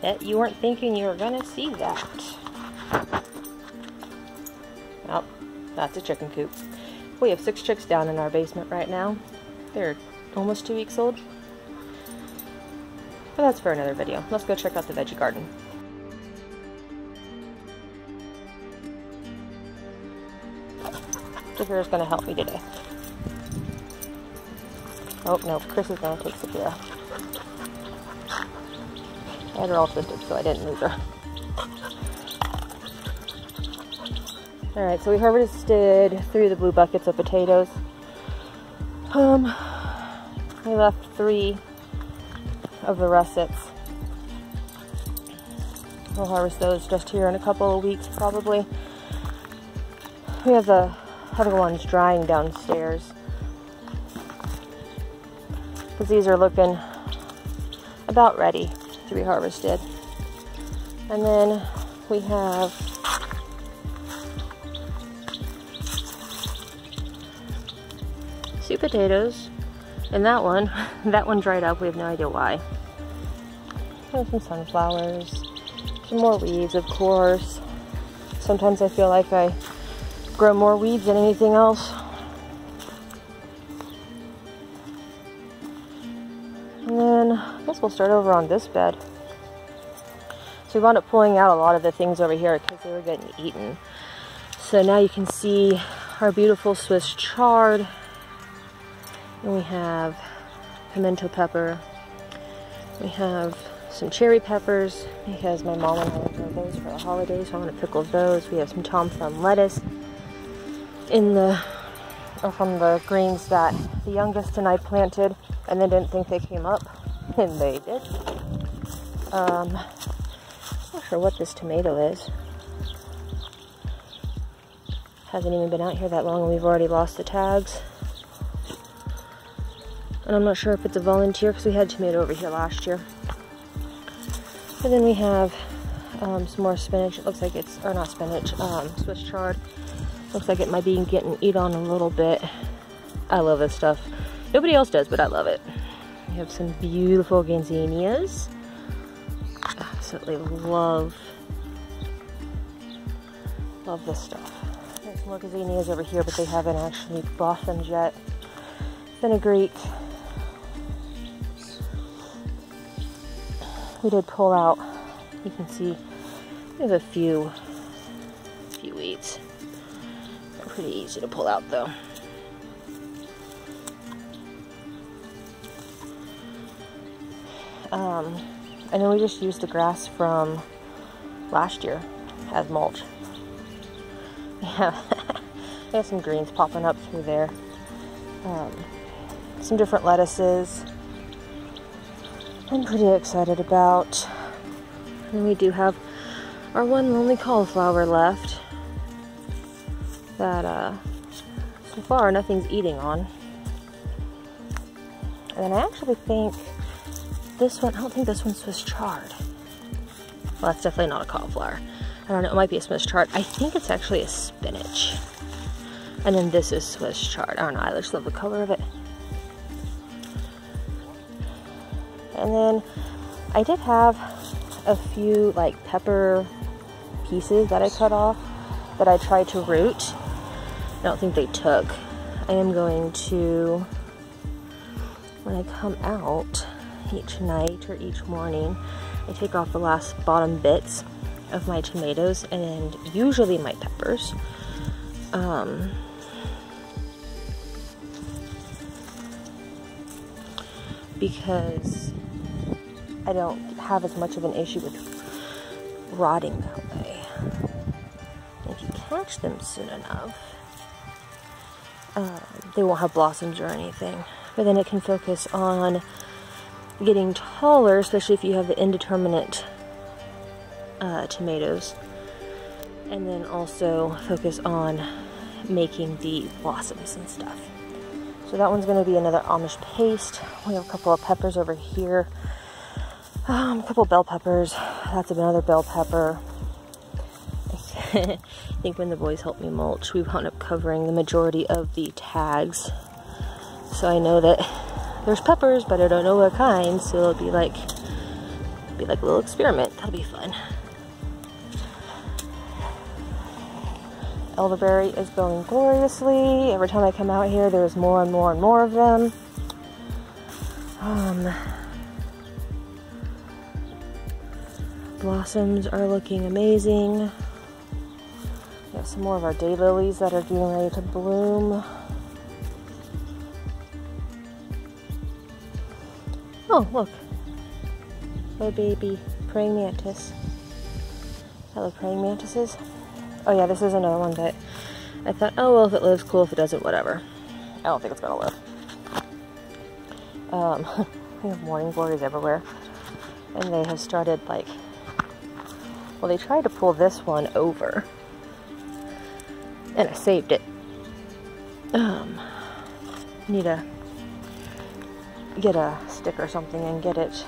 Bet you weren't thinking you were gonna see that. Oh, that's a chicken coop. We have 6 chicks down in our basement right now. They're almost 2 weeks old. But that's for another video. Let's go check out the veggie garden. Saphira's gonna help me today. Oh no, Chris is gonna take Saphira. I had her all twisted, so I didn't lose her. Alright, so we harvested 3 of the blue buckets of potatoes. We left 3 of the russets. We'll harvest those just here in a couple of weeks, probably. We have the other ones drying downstairs, because these are looking about ready to be harvested. And then we have sweet potatoes, and that one dried up. We have no idea why. There's some sunflowers, some more weeds, of course. Sometimes I feel like I grow more weeds than anything else. And then I guess we'll start over on this bed. So we wound up pulling out a lot of the things over here because they were getting eaten. So now you can see our beautiful Swiss chard. And we have pimento pepper. We have some cherry peppers because my mom and I grow those for the holidays, so I want to pickle those. We have some Tom Thumb lettuce from the greens that the youngest and I planted and then didn't think they came up, and they did. I'm not sure what this tomato is. Hasn't even been out here that long and we've already lost the tags. And I'm not sure if it's a volunteer because we had tomato over here last year. And then we have some more spinach. It looks like it's, or not spinach, Swiss chard. Looks like it might be getting eaten on a little bit. I love this stuff. Nobody else does, but I love it. We have some beautiful gazanias. Absolutely love this stuff. There's some more gazanias over here, but they haven't actually blossomed yet. Fenugreek. We did pull out, you can see there's a few weeds. They're pretty easy to pull out though. And then we just used the grass from last year as mulch. Yeah, we have some greens popping up through there. Some different lettuces I'm pretty excited about. And we do have our one lonely cauliflower left that so far nothing's eating on. And then I actually think this one, I don't think this one's Swiss chard. Well, that's definitely not a cauliflower. I don't know, it might be a Swiss chard. I think it's actually a spinach. And then this is Swiss chard. I don't know, I just love the color of it. And then I did have a few like pepper pieces that I cut off that I tried to root. I don't think they took. I am going to, when I come out each night or each morning, I take off the last bottom bits of my tomatoes and usually my peppers. Because I don't have as much of an issue with rotting that way. If you catch them soon enough, they won't have blossoms or anything. But then it can focus on getting taller, especially if you have the indeterminate tomatoes. And then also focus on making the blossoms and stuff. So that one's going to be another Amish paste. We have a couple of peppers over here. A couple bell peppers. That's another bell pepper. I think when the boys helped me mulch, we wound up covering the majority of the tags. So I know that there's peppers, but I don't know what kind. So it'll be like be like a little experiment. That'll be fun. Elderberry is going gloriously. Every time I come out here, there's more and more and more of them. Blossoms are looking amazing. We have some more of our daylilies that are getting ready to bloom. Oh, look. Oh, baby praying mantis. Hello, praying mantises. Oh yeah, this is another one that I thought, oh well, if it lives, cool. If it doesn't, whatever. I don't think it's gonna live. We have morning glories everywhere, and they have started like, well, they tried to pull this one over, and I saved it. Need to get a stick or something and get it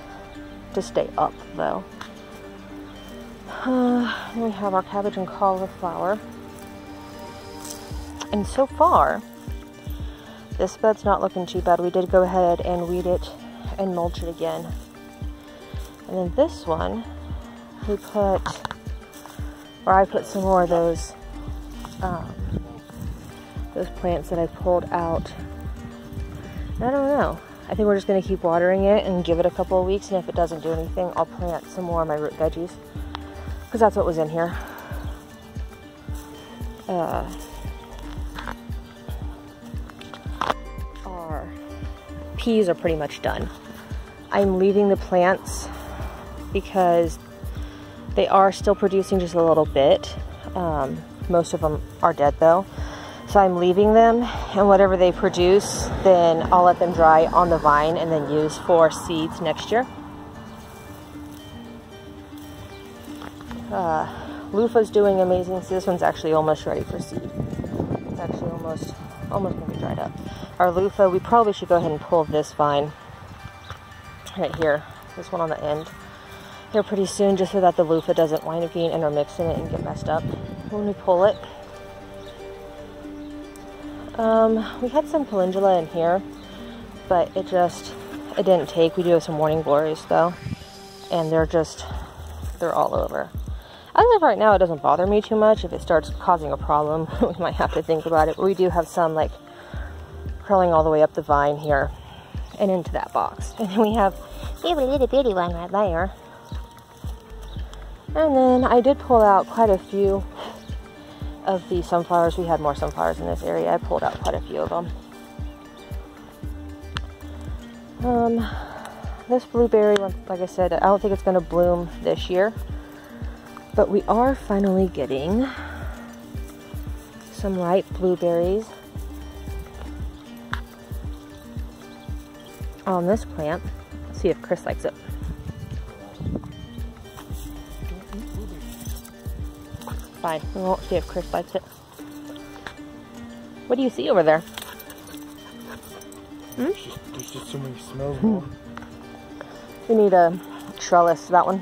to stay up though. We have our cabbage and cauliflower. And so far, this bed's not looking too bad. We did go ahead and weed it and mulch it again. And then this one, we put, or I put some more of those plants that I pulled out. I don't know. I think we're just going to keep watering it and give it a couple of weeks. And if it doesn't do anything, I'll plant some more of my root veggies. Because that's what was in here. Our peas are pretty much done. I'm leaving the plants because they are still producing just a little bit. Most of them are dead though. So I'm leaving them, and whatever they produce, then I'll let them dry on the vine and then use for seeds next year. Loofah's doing amazing. So this one's actually almost ready for seed. It's actually almost gonna be dried up. Our loofah, we probably should go ahead and pull this vine right here, this one on the end, here pretty soon, just so that the loofah doesn't wind up being intermixed in it and get messed up when we pull it. We had some calendula in here, but it didn't take. We do have some morning glories though, and they're all over. As of right now, it doesn't bother me too much. If it starts causing a problem, we might have to think about it. But we do have some like curling all the way up the vine here and into that box. And then we have a little bitty one right there. And then I did pull out quite a few of the sunflowers. We had more sunflowers in this area. I pulled out quite a few of them. This blueberry one, like I said, I don't think it's going to bloom this year. But we are finally getting some ripe blueberries on this plant. Let's see if Chris likes it. Fine, we won't see if Chris likes it. What do you see over there? There's just so many smells. We need a trellis, that one.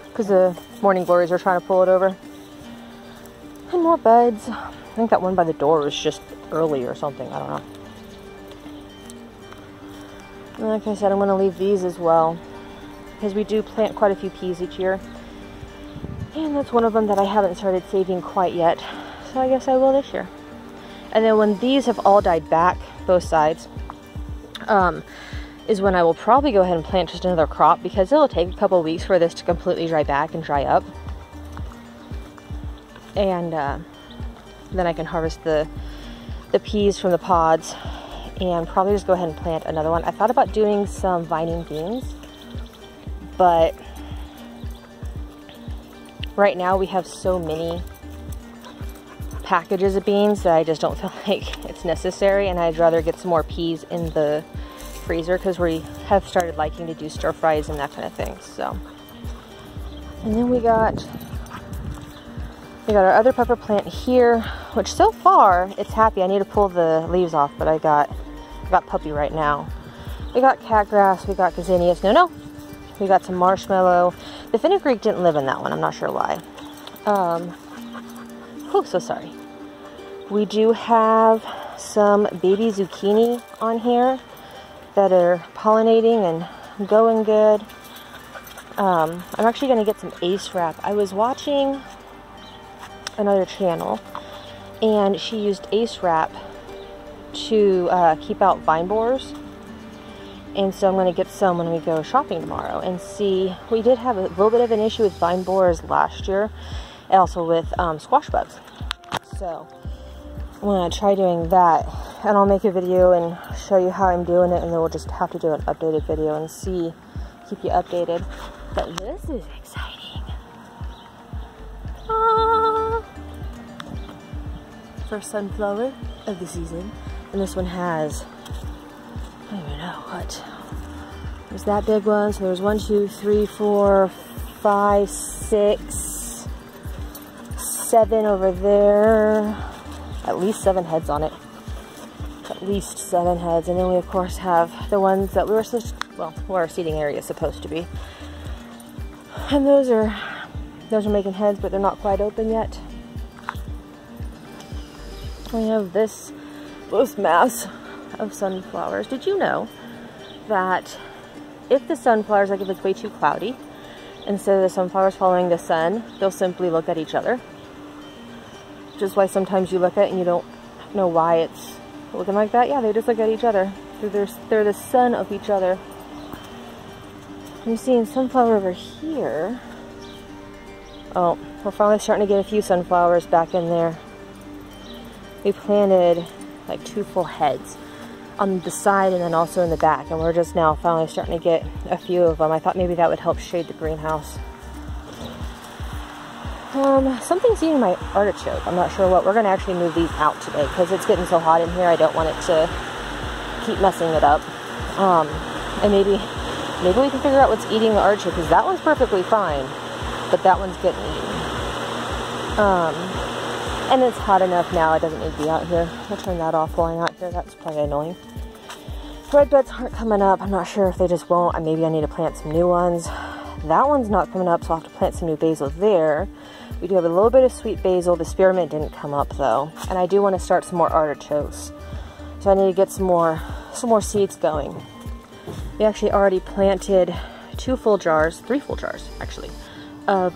Because the morning glories are trying to pull it over. And more buds. I think that one by the door was just early or something. I don't know. And like I said, I'm going to leave these as well. Because we do plant quite a few peas each year. And that's one of them that I haven't started saving quite yet. So I guess I will this year. And then when these have all died back, both sides, is when I will probably go ahead and plant just another crop, because it'll take a couple weeks for this to completely dry back and dry up. And then I can harvest the peas from the pods and probably just go ahead and plant another one. I thought about doing some vining beans, but right now we have so many packages of beans that I just don't feel like it's necessary, and I'd rather get some more peas in the freezer because we have started liking to do stir fries and that kind of thing. So, and then we got our other pepper plant here, which so far it's happy. I need to pull the leaves off, but I got puppy right now. We got catgrass, we got gazinias. No, we got some marshmallow. The fenugreek didn't live in that one. I'm not sure why. Oh, so sorry. We do have some baby zucchini on here that are pollinating and going good. I'm actually going to get some Ace Wrap. I was watching another channel, and she used Ace Wrap to keep out vine borers. And so I'm going to get some when we go shopping tomorrow and see. We did have a little bit of an issue with vine borers last year, and also with squash bugs. So I'm going to try doing that, and I'll make a video and show you how I'm doing it, and then we'll just have to do an updated video and see, keep you updated. But this is exciting. Ah. First sunflower of the season, and this one has, I don't even know what. There's that big one. So there's 1, 2, 3, 4, 5, 6, 7 over there. At least 7 heads on it. At least 7 heads. And then we of course have the ones that we were supposed to, well, where our seating area is supposed to be. And those are making heads, but they're not quite open yet. We have this mass of sunflowers. Did you know that if the sunflowers, like if it's way too cloudy, instead of the sunflowers following the sun, they'll simply look at each other? Which is why sometimes you look at it and you don't know why it's looking like that. Yeah, they just look at each other. They're the sun of each other. I'm seeing sunflower over here. Oh, we're finally starting to get a few sunflowers back in there. We planted like 2 full heads on the side and then also in the back, and we're just now finally starting to get a few of them. I thought maybe that would help shade the greenhouse. Something's eating my artichoke. I'm not sure what. We're going to actually move these out today because it's getting so hot in here. I don't want it to keep messing it up. And maybe we can figure out what's eating the artichoke, because that one's perfectly fine, but that one's getting eaten. And it's hot enough now, it doesn't need to be out here. I'll turn that off while I'm out here. That's probably annoying. Red buds aren't coming up. I'm not sure if they just won't. Maybe I need to plant some new ones. That one's not coming up, so I'll have to plant some new basil there. We do have a little bit of sweet basil. The spearmint didn't come up though. And I do want to start some more artichokes. So I need to get some more seeds going. We actually already planted 3 full jars actually, of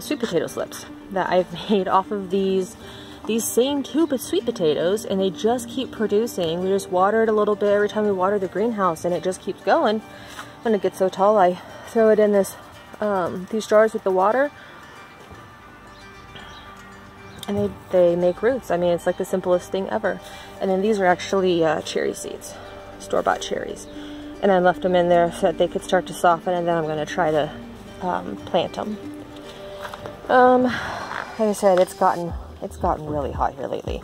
sweet potato slips that I've made off of these same tube of sweet potatoes, and they just keep producing. We just water it a little bit every time we water the greenhouse, and it just keeps going. When it gets so tall, I throw it in these jars with the water, and they make roots. I mean, it's like the simplest thing ever. And then these are actually cherry seeds, store-bought cherries, and I left them in there so that they could start to soften, and then I'm going to try to plant them. Like I said, it's gotten really hot here lately,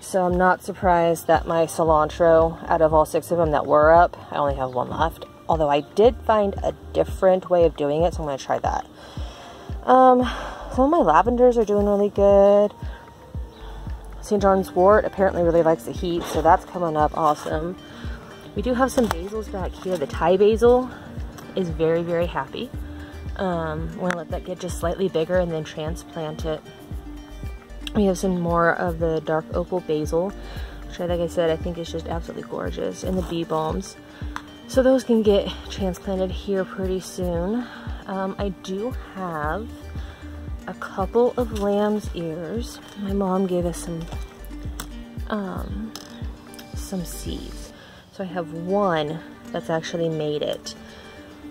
so I'm not surprised that my cilantro, out of all 6 of them that were up, I only have 1 left. Although I did find a different way of doing it, so I'm going to try that. Some of my lavenders are doing really good. St. John's wort apparently really likes the heat, so that's coming up awesome. We do have some basils back here. The Thai basil is very, very happy. We're going to let that get just slightly bigger and then transplant it. We have some more of the dark opal basil, which, like I said, I think is just absolutely gorgeous. And the bee balms. So those can get transplanted here pretty soon. I do have a couple of lamb's ears. My mom gave us some seeds. So I have one that's actually made it.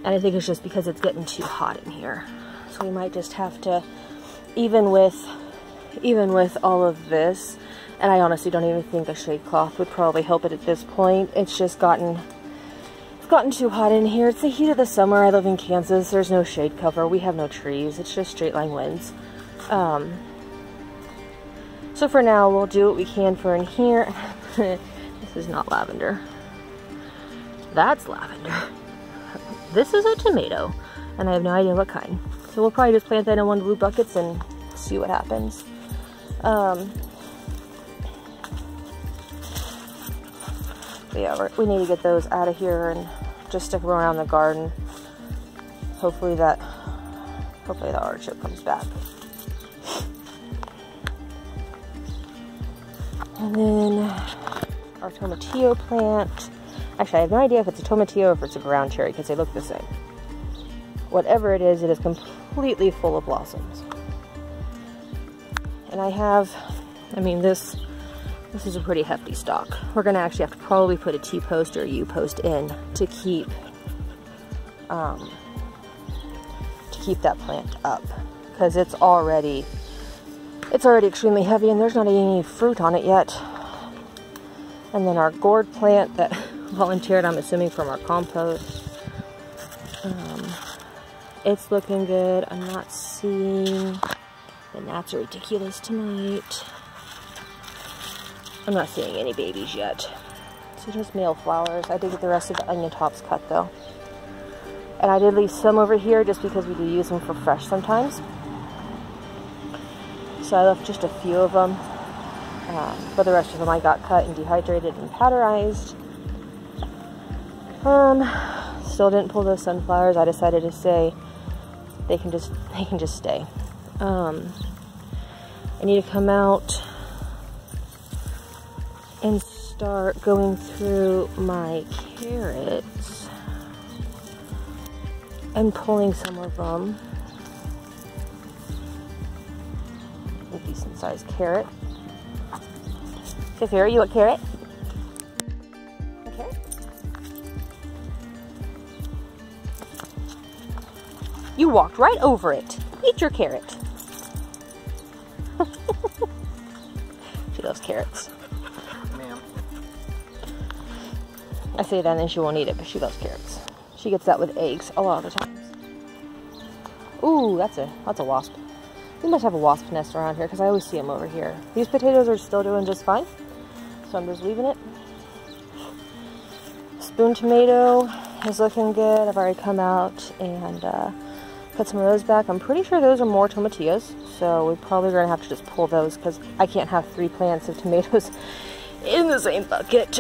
And I think it's just because it's getting too hot in here. So we might just have to, even with all of this, and I honestly don't even think a shade cloth would probably help it at this point. It's just gotten too hot in here. It's the heat of the summer. I live in Kansas. There's no shade cover. We have no trees. It's just straight line winds. So for now, we'll do what we can for in here. This is not lavender. That's lavender. This is a tomato, and I have no idea what kind. So we'll probably just plant that in one of the blue buckets and see what happens. Yeah, we need to get those out of here and just stick them around the garden. Hopefully the artichoke comes back. And then our tomatillo plant. Actually, I have no idea if it's a tomatillo or if it's a ground cherry because they look the same. whatever it is completely full of blossoms. And this is a pretty hefty stalk. We're gonna actually have to probably put a T-post or a U-post in to keep that plant up, because it's already extremely heavy and there's not any fruit on it yet. And then our gourd plant that volunteered, I'm assuming from our compost, it's looking good. I'm not seeing, the gnats are ridiculous tonight. I'm not seeing any babies yet. So just male flowers. I did get the rest of the onion tops cut though. And I did leave some over here just because we do use them for fresh sometimes. So I left just a few of them. But the rest of them I got cut and dehydrated and powderized. Still didn't pull those sunflowers. I decided to say they can just stay. I need to come out and start going through my carrots and pulling some of them. A decent sized carrot. Sophia, you want carrot? A carrot? You walked right over it. Eat your carrot. She loves carrots. Ma'am. I say that and then she won't eat it, but she loves carrots. She gets that with eggs a lot of the times. Ooh, that's a wasp. We must have a wasp nest around here because I always see them over here. These potatoes are still doing just fine, so I'm just leaving it. Spoon tomato is looking good. I've already come out and cut some of those back. I'm pretty sure those are more tomatillas, so we're probably going to have to just pull those because I can't have 3 plants of tomatoes in the same bucket.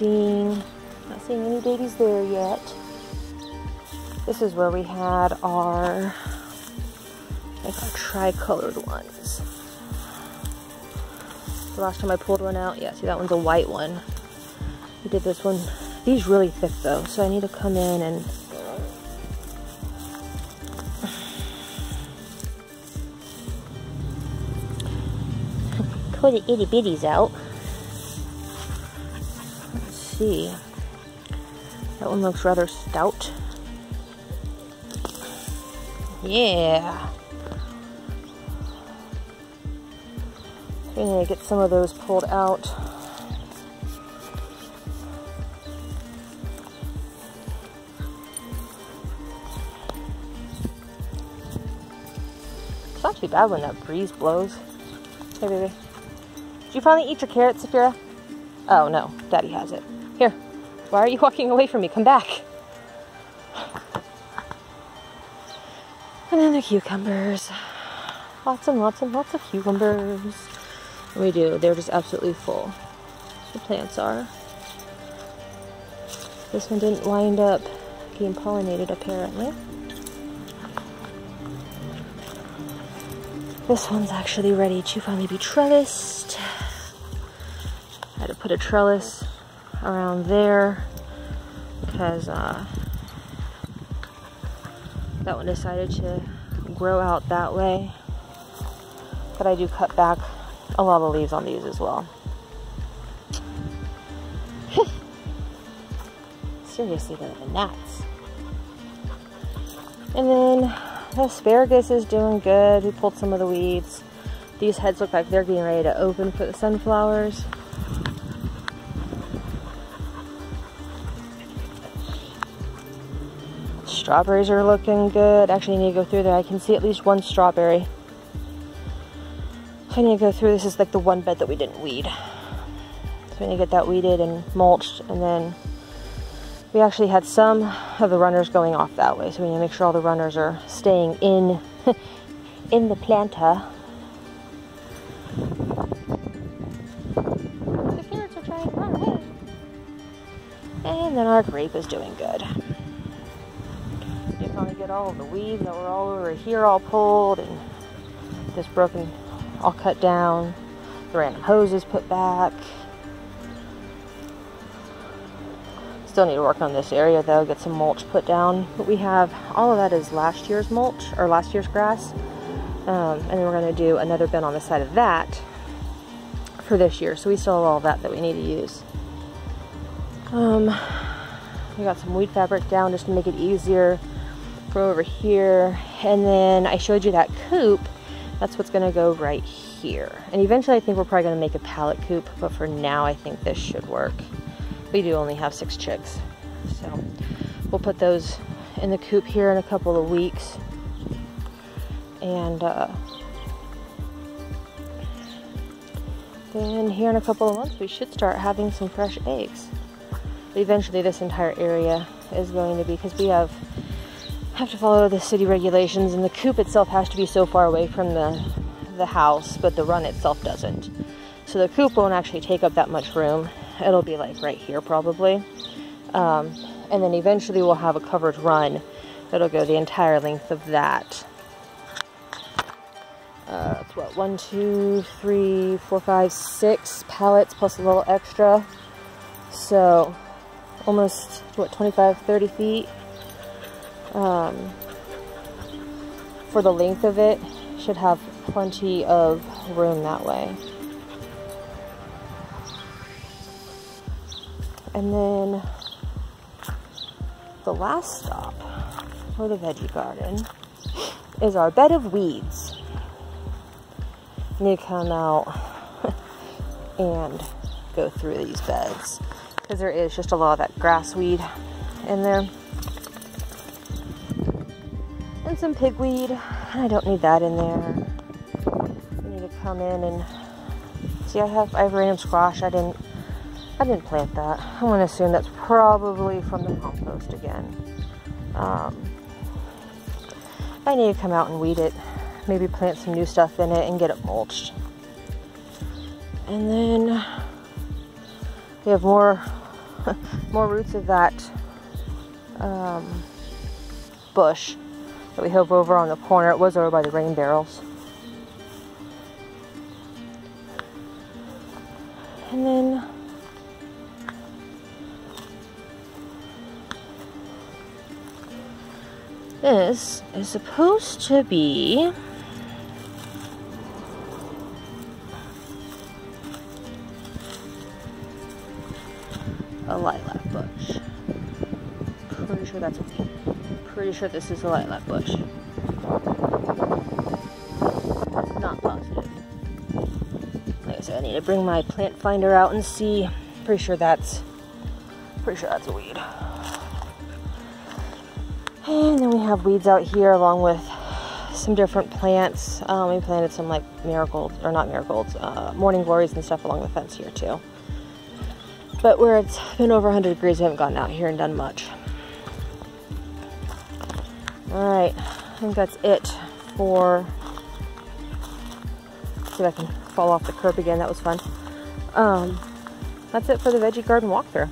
Not seeing any babies there yet. This is where we had our tri-colored ones. The last time I pulled one out, yeah, see that one's a white one. We did this one. These really thick though, so I need to come in and pull the itty bitties out. Let's see. That one looks rather stout. Yeah. We need to get some of those pulled out. It's not too bad when that breeze blows. Hey, baby. Did you finally eat your carrot, Saphira? Oh, no. Daddy has it. Here. Why are you walking away from me? Come back. And then the cucumbers. Lots and lots and lots of cucumbers. We do. They're just absolutely full. The plants are. This one didn't wind up being pollinated, apparently. This one's actually ready to finally be trellised. I had to put a trellis around there because that one decided to grow out that way. But I do cut back a lot of leaves on these as well. Seriously though, the gnats. And then the asparagus is doing good. We pulled some of the weeds. These heads look like they're getting ready to open for the sunflowers. Strawberries are looking good. Actually, I need to go through there. I can see at least one strawberry. So I need to go through. This is like the one bed that we didn't weed. So we need to get that weeded and mulched. And then we actually had some of the runners going off that way. So we need to make sure all the runners are staying in, in the planta. The carrots are trying to run away. And then our grape is doing good. Finally get all of the weeds that were all over here all pulled and this broken all cut down, the random hoses put back. Still need to work on this area though, get some mulch put down. But we have, all of that is last year's mulch, or last year's grass. And then we're gonna do another bin on the side of that for this year. So we still have all that we need to use. We got some weed fabric down just to make it easier for over here. And then I showed you that coop. That's what's gonna go right here. And eventually I think we're probably gonna make a pallet coop, but for now I think this should work. We do only have 6 chicks. So we'll put those in the coop here in a couple of weeks. And then here in a couple of months we should start having some fresh eggs. But eventually this entire area is going to be, because we have to follow the city regulations, and the coop itself has to be so far away from the house, but the run itself doesn't. So the coop won't actually take up that much room. It'll be like right here probably. And then eventually we'll have a covered run that'll go the entire length of that. That's what, 1, 2, 3, 4, 5, 6 pallets plus a little extra. So almost, what, 25, 30 feet for the length of it. Should have plenty of room that way. And then the last stop for the veggie garden is our bed of weeds. I need to come out and go through these beds because there is just a lot of that grass weed in there. And some pigweed. I don't need that in there. I need to come in and see, I have random squash. I didn't plant that. I'm gonna assume that's probably from the compost again. I need to come out and weed it, maybe plant some new stuff in it and get it mulched. And then we have more roots of that bush that we have over on the corner. It was over by the rain barrels. And then this is supposed to be a lilac bush. Pretty sure that's okay. Pretty sure this is a lilac bush. Not positive. Like I said, I need to bring my plant finder out and see. Pretty sure that's a weed. And then we have weeds out here along with some different plants. We planted some like marigolds, or not marigolds, morning glories and stuff along the fence here too. But where it's been over 100 degrees, we haven't gotten out here and done much. Alright, I think that's it for... See if I can fall off the curb again, that was fun. That's it for the veggie garden walkthrough.